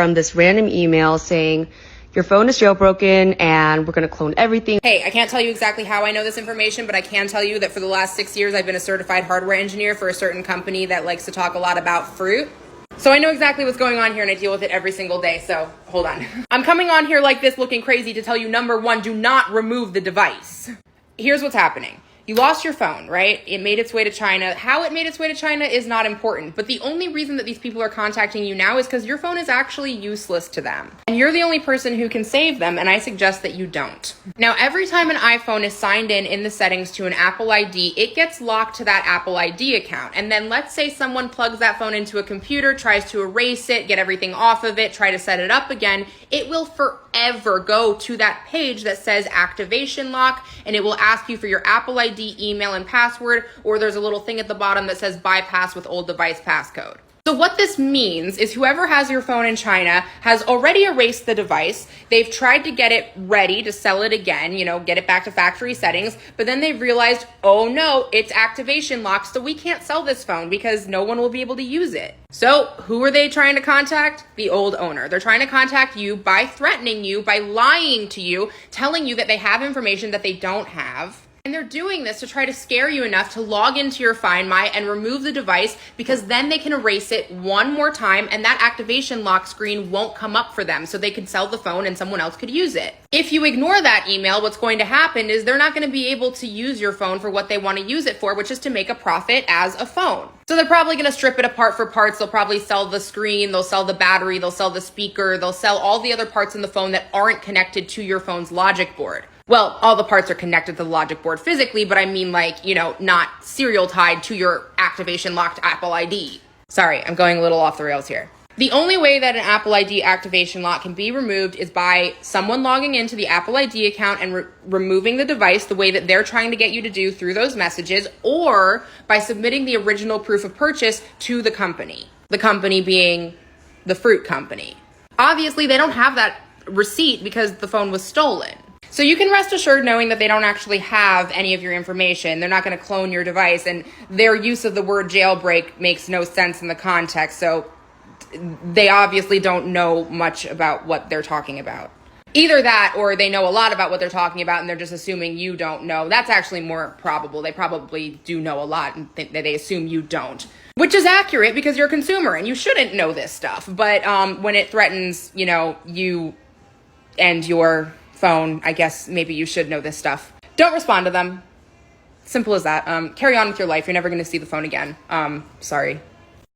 from this random email saying, your phone is jailbroken and we're going to clone everything. Hey, I can't tell you exactly how I know this information, but I can tell you that for the last 6 years, I've been a certified hardware engineer for a certain company that likes to talk a lot about fruit. So I know exactly what's going on here and I deal with it every single day, so hold on. I'm coming on here like this looking crazy to tell you, number one, do not remove the device. Here's what's happening. You lost your phone, right? It made its way to China. How it made its way to China is not important, but the only reason that these people are contacting you now is because your phone is actually useless to them. And you're the only person who can save them, and I suggest that you don't. Now, every time an iPhone is signed in the settings to an Apple ID, it gets locked to that Apple ID account. And then let's say someone plugs that phone into a computer, tries to erase it, get everything off of it, try to set it up again, it will forever go to that page that says activation lock, and it will ask you for your Apple ID, email, and password, or there's a little thing at the bottom that says bypass with old device passcode. So what this means is whoever has your phone in China has already erased the device. They've tried to get it ready to sell it again, get it back to factory settings, but then they've realized, oh no, it's activation locked, so we can't sell this phone because no one will be able to use it. So who are they trying to contact? The old owner. They're trying to contact you by threatening you, by lying to you, telling you that they have information that they don't have. And they're doing this to try to scare you enough to log into your Find My and remove the device, because then they can erase it one more time and that activation lock screen won't come up for them, so they could sell the phone and someone else could use it. If you ignore that email, what's going to happen is they're not going to be able to use your phone for what they want to use it for, which is to make a profit as a phone. So they're probably going to strip it apart for parts. They'll probably sell the screen, they'll sell the battery, they'll sell the speaker, they'll sell all the other parts in the phone that aren't connected to your phone's logic board. Well, all the parts are connected to the logic board physically, but I mean not serial tied to your activation locked Apple ID. Sorry, I'm going a little off the rails here. The only way that an Apple ID activation lock can be removed is by someone logging into the Apple ID account and removing the device the way that they're trying to get you to do through those messages, or by submitting the original proof of purchase to the company being the fruit company. Obviously, they don't have that receipt because the phone was stolen. So you can rest assured knowing that they don't actually have any of your information. They're not going to clone your device, and their use of the word jailbreak makes no sense in the context. So they obviously don't know much about what they're talking about. Either that, or they know a lot about what they're talking about and they're just assuming you don't know. That's actually more probable. They probably do know a lot and think that they assume you don't, which is accurate because you're a consumer and you shouldn't know this stuff. But when it threatens, you and your phone, I guess maybe you should know this stuff. Don't respond to them. Simple as that. Carry on with your life. You're never going to see the phone again. Sorry.